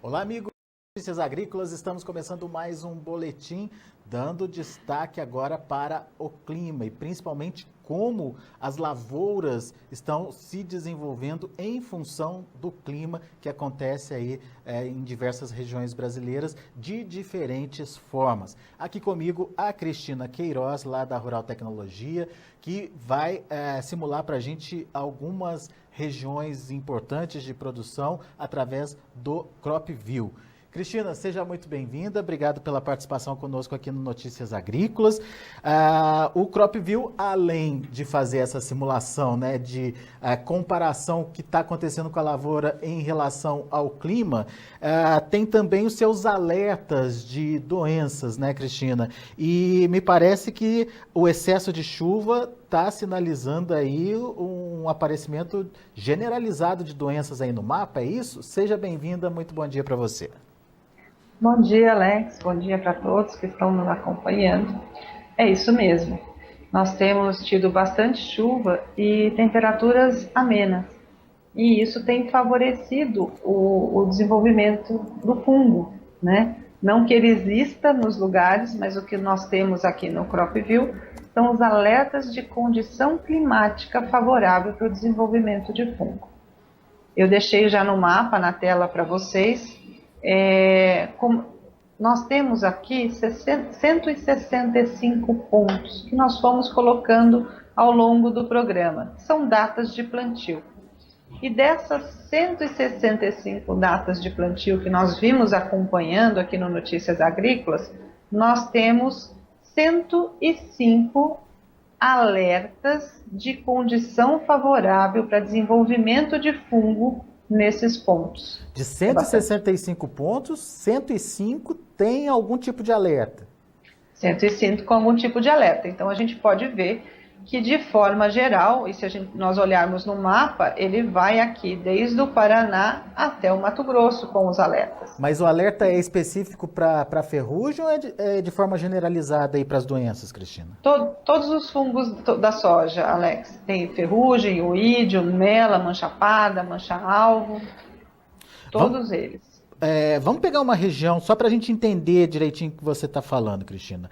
Olá, amigos de Notícias Agrícolas. Estamos começando mais um boletim, dando destaque agora para o clima e principalmente como as lavouras estão se desenvolvendo em função do clima que acontece aí em diversas regiões brasileiras de diferentes formas. Aqui comigo a Cristina Queiroz, lá da Rural Tecnologia, que vai simular para a gente algumas regiões importantes de produção através do CropView. Cristina, seja muito bem-vinda, obrigado pela participação conosco aqui no Notícias Agrícolas. O CropView, além de fazer essa simulação, né, de comparação que está acontecendo com a lavoura em relação ao clima, tem também os seus alertas de doenças, né, Cristina? E me parece que o excesso de chuva está sinalizando aí um aparecimento generalizado de doenças aí no mapa, é isso? Seja bem-vinda, muito bom dia para você. Bom dia, Alex. Bom dia para todos que estão nos acompanhando. É isso mesmo. Nós temos tido bastante chuva e temperaturas amenas. E isso tem favorecido o desenvolvimento do fungo, né? Não que ele exista nos lugares, mas o que nós temos aqui no CropView são os alertas de condição climática favorável para o desenvolvimento de fungo. Eu deixei já no mapa, na tela para vocês. Nós temos aqui 165 pontos que nós fomos colocando ao longo do programa. São datas de plantio. E dessas 165 datas de plantio que nós vimos acompanhando aqui no Notícias Agrícolas, nós temos 105 alertas de condição favorável para desenvolvimento de fungo nesses pontos. De 165 pontos, 105 tem algum tipo de alerta. 105 com algum tipo de alerta. Então a gente pode ver que de forma geral, e se nós olharmos no mapa, ele vai aqui desde o Paraná até o Mato Grosso com os alertas. Mas o alerta é específico para ferrugem ou é de forma generalizada aí para as doenças, Cristina? Todos os fungos da soja, Alex. Tem ferrugem, oídio, mela, mancha-parda, mancha-alvo, todos eles. Vamos pegar uma região, só para a gente entender direitinho o que você está falando, Cristina.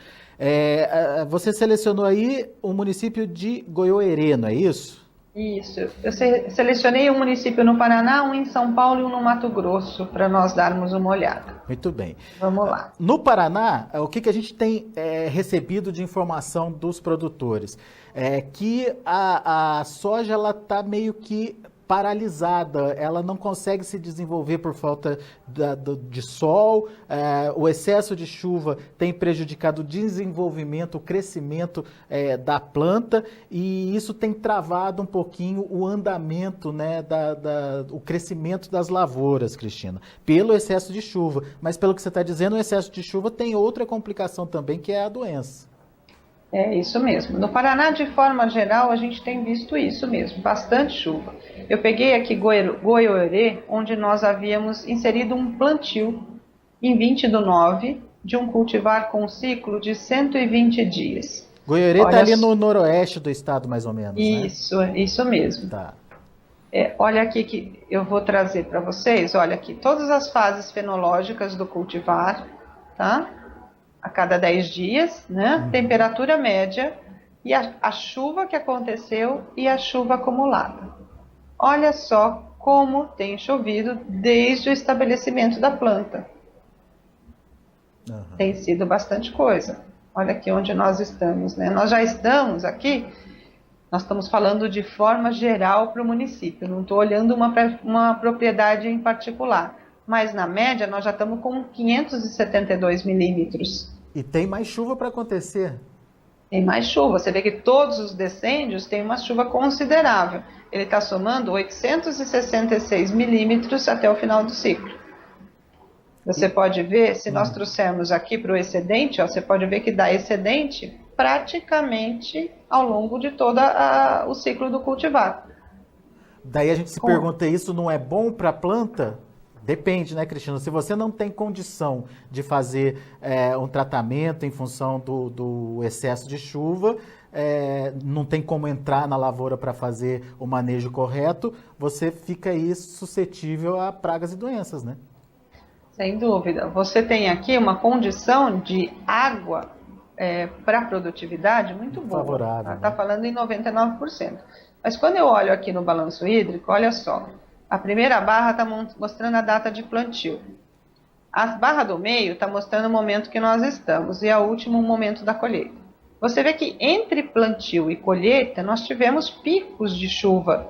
Você selecionou aí o município de Goiôerê, não é isso? Isso. Eu selecionei um município no Paraná, um em São Paulo e um no Mato Grosso, para nós darmos uma olhada. Muito bem. Vamos lá. No Paraná, o que a gente tem recebido de informação dos produtores? Que a soja está meio que paralisada, ela não consegue se desenvolver por falta de sol, o excesso de chuva tem prejudicado o desenvolvimento, o crescimento da planta, e isso tem travado um pouquinho o andamento, né, o crescimento das lavouras, Cristina, pelo excesso de chuva. Mas pelo que você está dizendo, o excesso de chuva tem outra complicação também, que é a doença. É isso mesmo. No Paraná, de forma geral, a gente tem visto isso mesmo, bastante chuva. Eu peguei aqui Goiôerê, onde nós havíamos inserido um plantio em 20/9 de um cultivar com um ciclo de 120 dias. Goiôerê está ali no noroeste do estado, mais ou menos, né? Isso mesmo. Tá. Olha aqui que eu vou trazer para vocês, olha aqui, todas as fases fenológicas do cultivar, tá? A cada 10 dias, né? Temperatura média e a chuva que aconteceu e a chuva acumulada. Olha só como tem chovido desde o estabelecimento da planta. Tem sido bastante coisa. Olha aqui onde nós estamos, né? Nós já estamos aqui, nós estamos falando de forma geral para o município, não estou olhando uma propriedade em particular. Mas na média nós já estamos com 572 milímetros. E tem mais chuva para acontecer. Tem mais chuva. Você vê que todos os decênios têm uma chuva considerável. Ele está somando 866 milímetros até o final do ciclo. Você pode ver, se nós trouxermos aqui para o excedente, você pode ver que dá excedente praticamente ao longo de todo o ciclo do cultivar. Daí a gente se pergunta, isso não é bom para a planta? Depende, né, Cristina? Se você não tem condição de fazer um tratamento em função do excesso de chuva, não tem como entrar na lavoura para fazer o manejo correto, você fica aí suscetível a pragas e doenças, né? Sem dúvida. Você tem aqui uma condição de água para a produtividade muito boa. Favorável. Está falando em 99%. Mas quando eu olho aqui no balanço hídrico, olha só. A primeira barra está mostrando a data de plantio. A barra do meio está mostrando o momento que nós estamos e a último momento da colheita. Você vê que entre plantio e colheita nós tivemos picos de chuva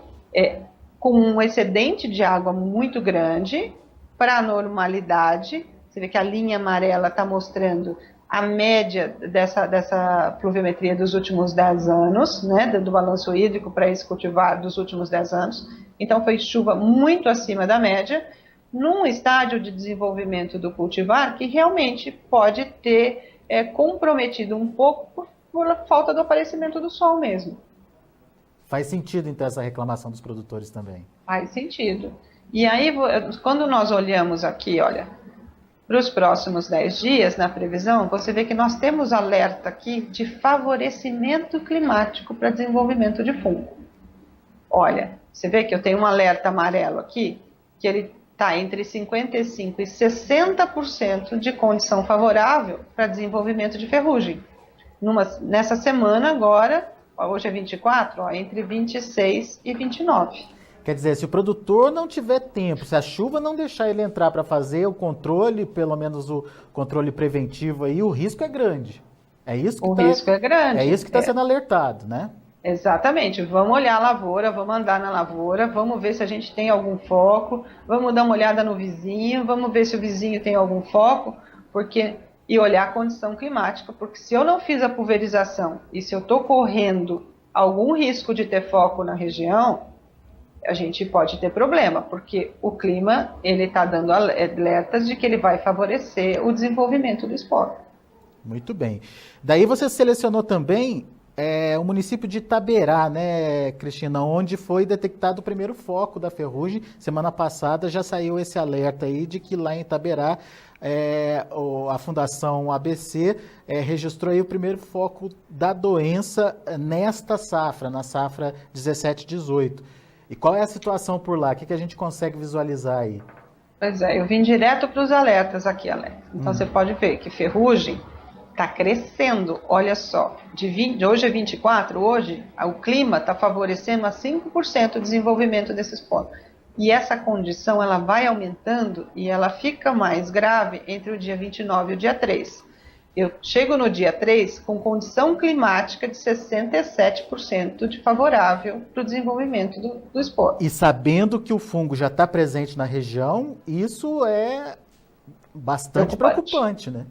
com um excedente de água muito grande para a normalidade. Você vê que a linha amarela está mostrando a média dessa pluviometria dos últimos 10 anos, né, do balanço hídrico para esse cultivar dos últimos 10 anos. Então foi chuva muito acima da média, num estágio de desenvolvimento do cultivar que realmente pode ter comprometido um pouco por falta do aparecimento do sol mesmo. Faz sentido, então, essa reclamação dos produtores também? Faz sentido. E aí, quando nós olhamos aqui, olha, para os próximos 10 dias, na previsão, você vê que nós temos alerta aqui de favorecimento climático para desenvolvimento de fungo. Olha, você vê que eu tenho um alerta amarelo aqui, que ele está entre 55% e 60% de condição favorável para desenvolvimento de ferrugem. Nessa semana agora, hoje é 24, entre 26 e 29. Quer dizer, se o produtor não tiver tempo, se a chuva não deixar ele entrar para fazer o controle, pelo menos o controle preventivo aí, o risco é grande. É isso que risco é grande. É isso que está sendo alertado, né? Exatamente. Vamos olhar a lavoura, vamos andar na lavoura, vamos ver se a gente tem algum foco, vamos dar uma olhada no vizinho, vamos ver se o vizinho tem algum foco, e olhar a condição climática, porque se eu não fiz a pulverização e se eu estou correndo algum risco de ter foco na região, a gente pode ter problema, porque o clima ele está dando alertas de que ele vai favorecer o desenvolvimento do esporo. Muito bem. Daí você selecionou também o município de Itaberá, né, Cristina, onde foi detectado o primeiro foco da ferrugem. Semana passada já saiu esse alerta aí de que lá em Itaberá a Fundação ABC registrou aí o primeiro foco da doença nesta safra, na safra 17-18. E qual é a situação por lá? O que a gente consegue visualizar aí? Pois é, eu vim direto para os alertas aqui, Alex. Então você pode ver que ferrugem está crescendo. Olha só, de hoje é 24, hoje o clima está favorecendo a 5% o desenvolvimento desses pontos. E essa condição ela vai aumentando e ela fica mais grave entre o dia 29 e o dia 3. Eu chego no dia 3 com condição climática de 67% de favorável para o desenvolvimento do esporo. E sabendo que o fungo já está presente na região, isso é bastante preocupante, né?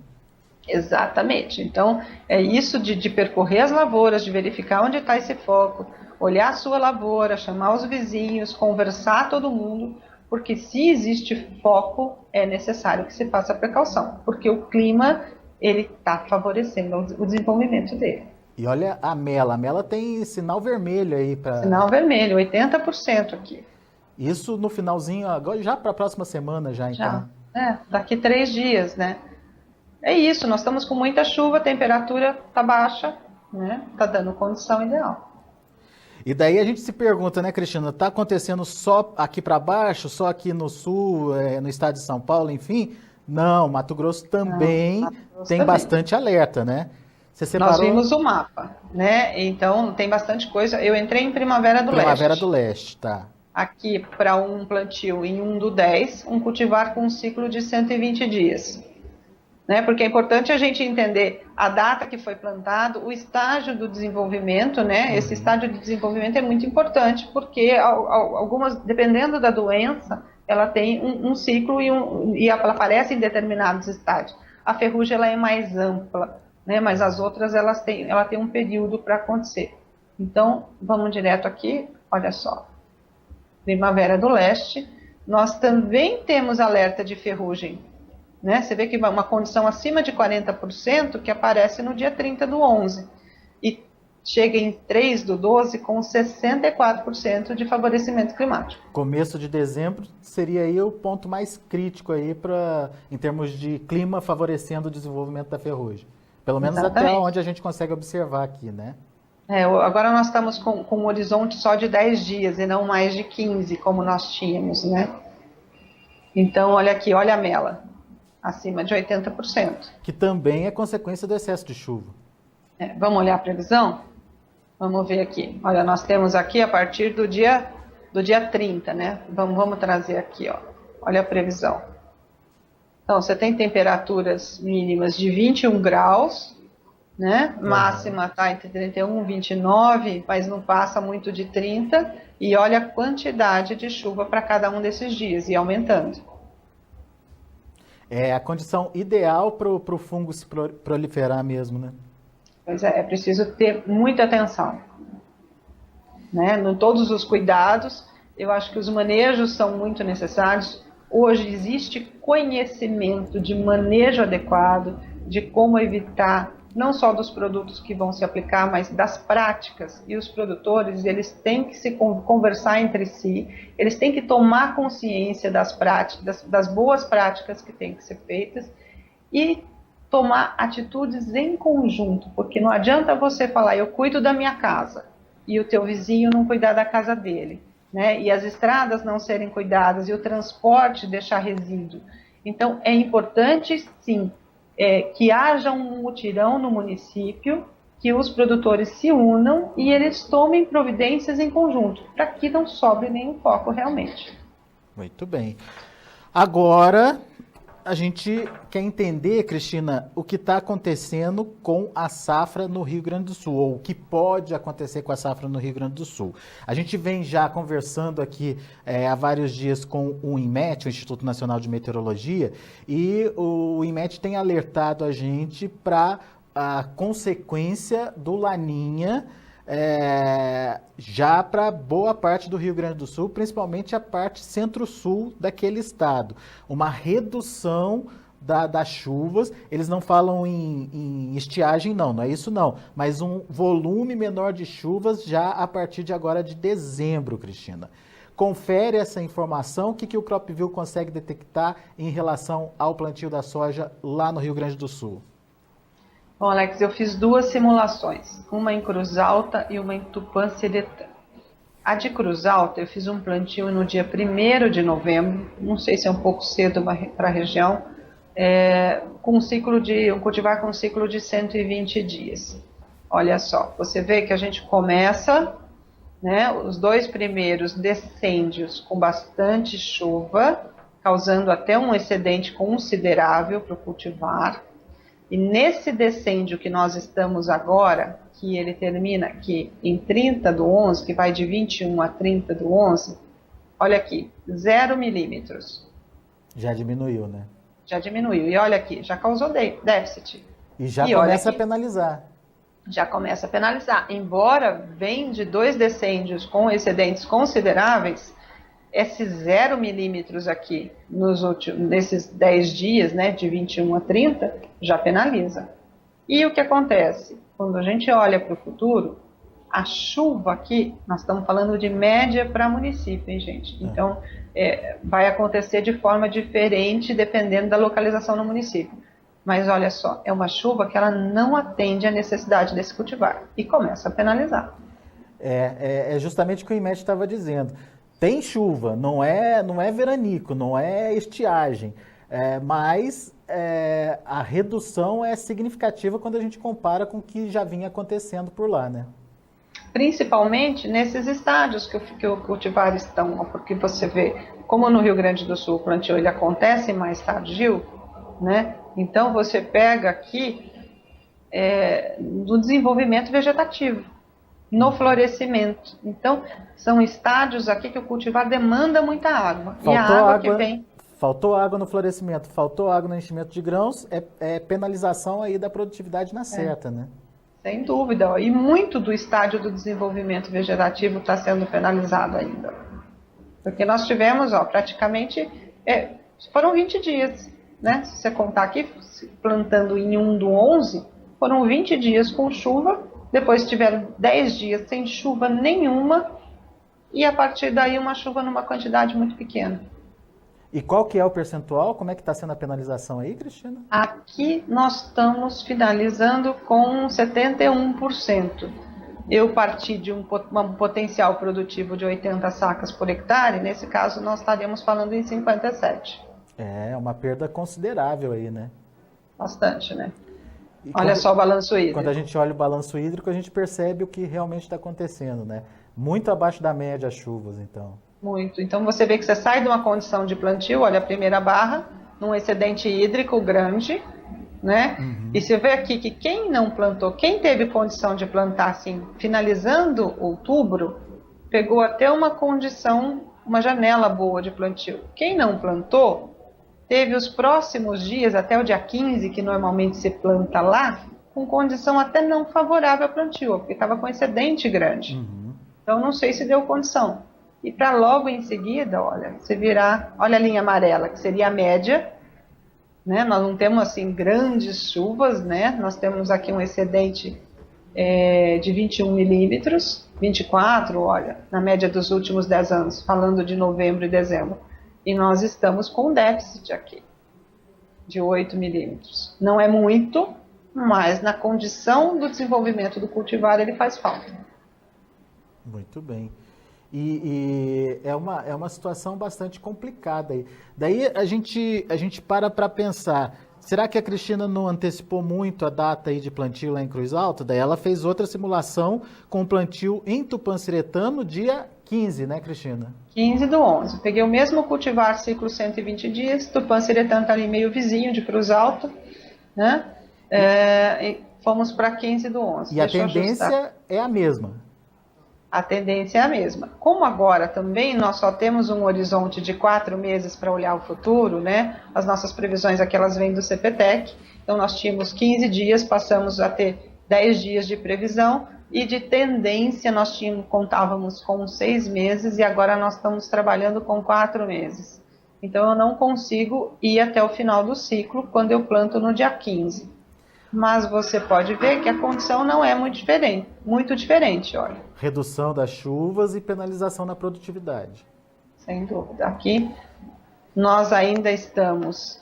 Exatamente. Então, é isso de percorrer as lavouras, de verificar onde está esse foco, olhar a sua lavoura, chamar os vizinhos, conversar todo mundo, porque se existe foco, é necessário que se faça precaução, porque o clima ele está favorecendo o desenvolvimento dele. E olha a mela tem sinal vermelho aí para... Sinal vermelho, 80% aqui. Isso no finalzinho, agora já para a próxima semana já, então. Já, daqui 3 dias, né? É isso, nós estamos com muita chuva, a temperatura está baixa, né? Está dando condição ideal. E daí a gente se pergunta, né, Cristina, está acontecendo só aqui para baixo, só aqui no sul, no estado de São Paulo, enfim? Não, Mato Grosso também tem bastante alerta, né? Você separou... Nós vimos o mapa, né? Então tem bastante coisa. Eu entrei em Primavera do Leste. Primavera do Leste, tá. Aqui para um plantio em 1/10, um cultivar com um ciclo de 120 dias. Né? Porque é importante a gente entender a data que foi plantado, o estágio do desenvolvimento, né? Esse estágio de desenvolvimento é muito importante, porque algumas, dependendo da doença, ela tem um ciclo e ela aparece em determinados estágios. A ferrugem ela é mais ampla, né? Mas as outras ela tem um período para acontecer. Então, vamos direto aqui, olha só. Primavera do Leste, nós também temos alerta de ferrugem. Né? Você vê que uma condição acima de 40% que aparece no dia 30/11 e chega em 3/12 com 64% de favorecimento climático. Começo de dezembro seria aí o ponto mais crítico aí em termos de clima favorecendo o desenvolvimento da ferrugem. Pelo menos até onde a gente consegue observar aqui, né? Agora nós estamos com um horizonte só de 10 dias e não mais de 15, como nós tínhamos, né? Então, olha aqui, olha a mela. acima de 80%. Que também é consequência do excesso de chuva. Vamos olhar a previsão? Vamos ver aqui. Olha, nós temos aqui a partir do dia 30, né? Vamos trazer aqui, ó. Olha a previsão. Então, você tem temperaturas mínimas de 21 graus, né? Máxima está entre 31 e 29, mas não passa muito de 30. E olha a quantidade de chuva para cada um desses dias, e aumentando. É a condição ideal para o fungo se proliferar mesmo, né? Pois é preciso ter muita atenção, né? Em todos os cuidados, eu acho que os manejos são muito necessários. Hoje existe conhecimento de manejo adequado, de como evitar, não só dos produtos que vão se aplicar, mas das práticas. E os produtores, eles têm que se conversar entre si, eles têm que tomar consciência das práticas, das boas práticas que têm que ser feitas e tomar atitudes em conjunto, porque não adianta você falar, eu cuido da minha casa, e o teu vizinho não cuidar da casa dele, né? E as estradas não serem cuidadas, e o transporte deixar resíduo. Então, é importante, sim, que haja um mutirão no município, que os produtores se unam e eles tomem providências em conjunto, para que não sobre nenhum foco realmente. Muito bem. Agora, a gente quer entender, Cristina, o que está acontecendo com a safra no Rio Grande do Sul, ou o que pode acontecer com a safra no Rio Grande do Sul. A gente vem já conversando aqui há vários dias com o INMET, o Instituto Nacional de Meteorologia, e o INMET tem alertado a gente para a consequência do Laninha, já para boa parte do Rio Grande do Sul, principalmente a parte centro-sul daquele estado. Uma redução das chuvas, eles não falam em estiagem não é isso não, mas um volume menor de chuvas já a partir de agora de dezembro, Cristina. Confere essa informação, o que o CropView consegue detectar em relação ao plantio da soja lá no Rio Grande do Sul? Bom, Alex, eu fiz 2 simulações, uma em Cruz Alta e uma em Tupã-Seretã. A de Cruz Alta eu fiz um plantio no dia 1º de novembro, não sei se é um pouco cedo para a região, com um cultivar com um ciclo de 120 dias. Olha só, você vê que a gente começa, né, os 2 primeiros decêndios com bastante chuva, causando até um excedente considerável para o cultivar. E nesse decêndio que nós estamos agora, que ele termina aqui em 30/11, que vai de 21 a 30/11, olha aqui, 0 milímetros. Já diminuiu, né? Já diminuiu. E olha aqui, já causou déficit. E já começa a penalizar. Já começa a penalizar. Embora venha de 2 decêndios com excedentes consideráveis, esses 0 milímetros aqui, nesses 10 dias, né, de 21 a 30, já penaliza. E o que acontece? Quando a gente olha para o futuro, a chuva aqui, nós estamos falando de média para município, hein, gente? Então, vai acontecer de forma diferente dependendo da localização no município. Mas olha só, é uma chuva que ela não atende à necessidade desse cultivar e começa a penalizar. É justamente o que o INMET estava dizendo. Tem chuva, não é veranico, não é estiagem, mas a redução é significativa quando a gente compara com o que já vinha acontecendo por lá, né? Principalmente nesses estádios que o cultivar estão, porque você vê, como no Rio Grande do Sul o plantio ele acontece mais tardio, né? Então você pega aqui no desenvolvimento vegetativo, no florescimento. Então, são estádios aqui que o cultivar demanda muita água. Faltou e a água que vem... Faltou água no florescimento, faltou água no enchimento de grãos, penalização aí da produtividade na seca, né? Sem dúvida. E muito do estádio do desenvolvimento vegetativo está sendo penalizado ainda. Porque nós tivemos, praticamente, foram 20 dias, né? Se você contar aqui, plantando em 1/11, foram 20 dias com chuva. Depois tiveram 10 dias sem chuva nenhuma e a partir daí uma chuva numa quantidade muito pequena. E qual que é o percentual? Como é que está sendo a penalização aí, Cristina? Aqui nós estamos finalizando com 71%. Eu parti de um potencial produtivo de 80 sacas por hectare, nesse caso nós estaríamos falando em 57. É uma perda considerável aí, né? Bastante, né? E Olha só o balanço hídrico. Quando a gente olha o balanço hídrico, a gente percebe o que realmente está acontecendo, né? Muito abaixo da média as chuvas, então. Muito. Então você vê que você sai de uma condição de plantio, olha a primeira barra, num excedente hídrico grande, né? E você vê aqui que quem não plantou, quem teve condição de plantar assim, finalizando outubro, pegou até uma condição, uma janela boa de plantio. Quem não plantou, teve os próximos dias, até o dia 15, que normalmente se planta lá, com condição até não favorável ao plantio, porque estava com excedente grande. Então não sei se deu condição. E para logo em seguida, olha, você virar, olha a linha amarela, que seria a média, né? Nós não temos assim grandes chuvas, né? Nós temos aqui um excedente de 21 milímetros, 24, olha, na média dos últimos 10 anos, falando de novembro e dezembro. E nós estamos com déficit aqui, de 8 milímetros. Não é muito, mas na condição do desenvolvimento do cultivar ele faz falta. Muito bem. E é uma situação bastante complicada aí. Daí a gente para pensar, será que a Cristina não antecipou muito a data aí de plantio lá em Cruz Alta? Daí ela fez outra simulação com plantio em Tupanciretã no dia 15, né, Cristina? 15/11. Peguei o mesmo cultivar, ciclo 120 dias, Tupanciretã está ali meio vizinho de Cruz Alta, né? Fomos para 15/11. E a tendência é a mesma? A tendência é a mesma. Como agora também nós só temos um horizonte de 4 meses para olhar o futuro, né? As nossas previsões aqui elas vêm do CPTEC, então nós tínhamos 15 dias, passamos a ter 10 dias de previsão e de tendência nós contávamos com 6 meses e agora nós estamos trabalhando com 4 meses. Então eu não consigo ir até o final do ciclo quando eu planto no dia 15. Mas você pode ver que a condição não é muito diferente, olha. Redução das chuvas e penalização na produtividade. Sem dúvida. Aqui nós ainda estamos,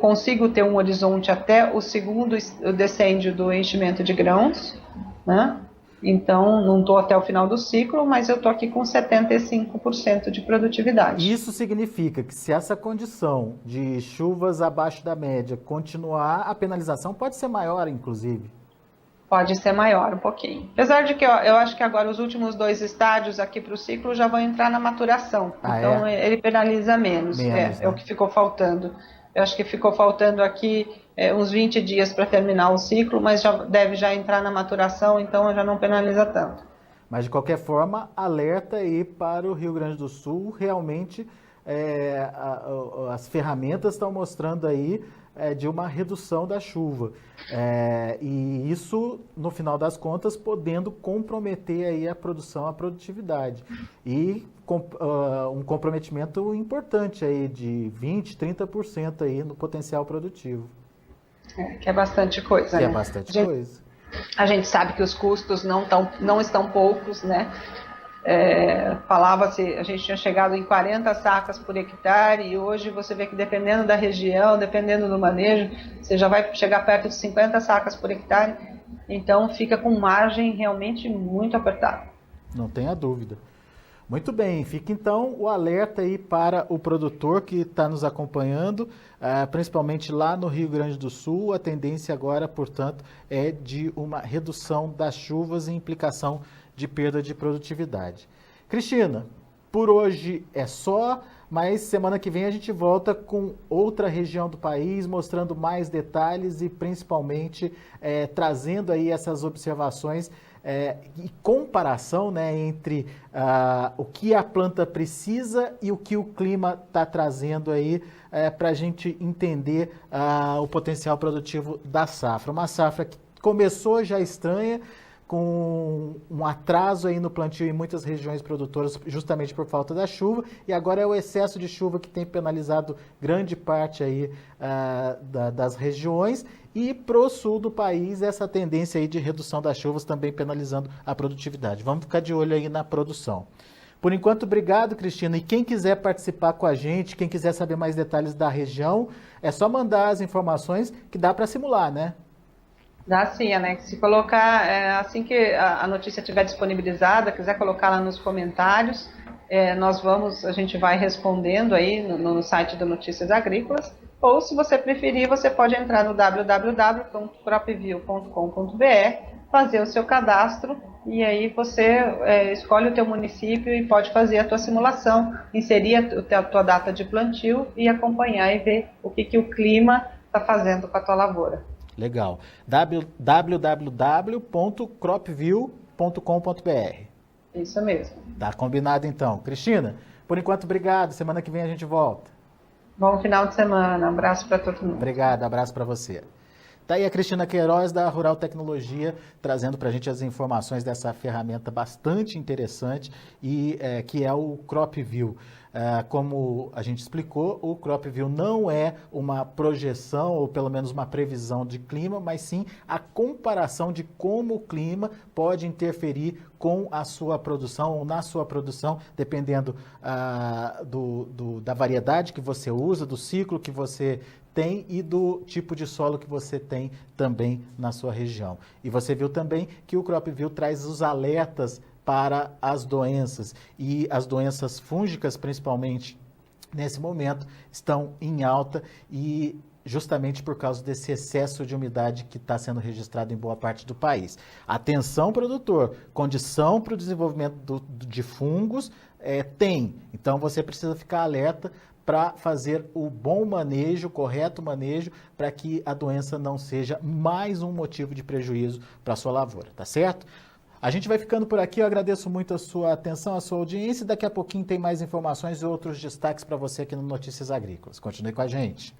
consigo ter um horizonte até o segundo decêndio do enchimento de grãos, né? Então, não estou até o final do ciclo, mas eu estou aqui com 75% de produtividade. Isso significa que se essa condição de chuvas abaixo da média continuar, a penalização pode ser maior, inclusive? Pode ser maior um pouquinho. Apesar de que eu acho que agora os últimos 2 estádios aqui para o ciclo já vão entrar na maturação. Então, ele penaliza menos. Né? É o que ficou faltando. Eu acho que ficou faltando aqui uns 20 dias para terminar o ciclo, mas deve entrar na maturação, então já não penaliza tanto. Mas, de qualquer forma, alerta aí para o Rio Grande do Sul. Realmente, as ferramentas estão mostrando aí de uma redução da chuva. E isso, no final das contas, podendo comprometer aí a produção, a produtividade. E um comprometimento importante aí de 20%, 30% aí no potencial produtivo. Que é bastante coisa, né? É bastante coisa. A gente sabe que os custos não estão poucos, né? Falava-se, a gente tinha chegado em 40 sacas por hectare e hoje você vê que dependendo da região, dependendo do manejo, você já vai chegar perto de 50 sacas por hectare, então fica com margem realmente muito apertada. Não tenha dúvida. Muito bem, fica então o alerta aí para o produtor que está nos acompanhando, principalmente lá no Rio Grande do Sul. A tendência agora, portanto, é de uma redução das chuvas e implicação de perda de produtividade. Cristina, por hoje é só, mas semana que vem a gente volta com outra região do país, mostrando mais detalhes e principalmente trazendo aí essas observações e comparação, né, entre o que a planta precisa e o que o clima está trazendo aí para a gente entender o potencial produtivo da safra. Uma safra que começou já estranha, com um atraso aí no plantio em muitas regiões produtoras, justamente por falta da chuva, e agora é o excesso de chuva que tem penalizado grande parte aí das regiões, e pro sul do país essa tendência aí de redução das chuvas também penalizando a produtividade. Vamos ficar de olho aí na produção. Por enquanto, obrigado, Cristina. E quem quiser participar com a gente, quem quiser saber mais detalhes da região, é só mandar as informações que dá para simular, né? Dá sim, Alex. Se colocar, assim que a notícia estiver disponibilizada, quiser colocar lá nos comentários, a gente vai respondendo aí no site do Notícias Agrícolas, ou se você preferir, você pode entrar no www.cropview.com.br, fazer o seu cadastro e aí você escolhe o teu município e pode fazer a tua simulação, inserir a tua data de plantio e acompanhar e ver o que o clima está fazendo com a tua lavoura. Legal. www.cropview.com.br. Isso mesmo. Tá combinado então. Cristina, por enquanto, obrigado. Semana que vem a gente volta. Bom final de semana. Abraço para todo mundo. Obrigado, abraço para você. Tá aí a Cristina Queiroz, da Rural Tecnologia, trazendo para a gente as informações dessa ferramenta bastante interessante e que é o CropView. Como a gente explicou, o CropView não é uma projeção ou pelo menos uma previsão de clima, mas sim a comparação de como o clima pode interferir com a sua produção ou na sua produção, dependendo da variedade que você usa, do ciclo que você tem e do tipo de solo que você tem também na sua região. E você viu também que o CropView traz os alertas para as doenças e as doenças fúngicas, principalmente nesse momento, estão em alta e justamente por causa desse excesso de umidade que está sendo registrado em boa parte do país. Atenção, produtor, condição para o desenvolvimento de fungos tem, então você precisa ficar alerta para fazer o bom manejo, o correto manejo, para que a doença não seja mais um motivo de prejuízo para a sua lavoura, tá certo? A gente vai ficando por aqui, eu agradeço muito a sua atenção, a sua audiência, e daqui a pouquinho tem mais informações e outros destaques para você aqui no Notícias Agrícolas. Continue com a gente.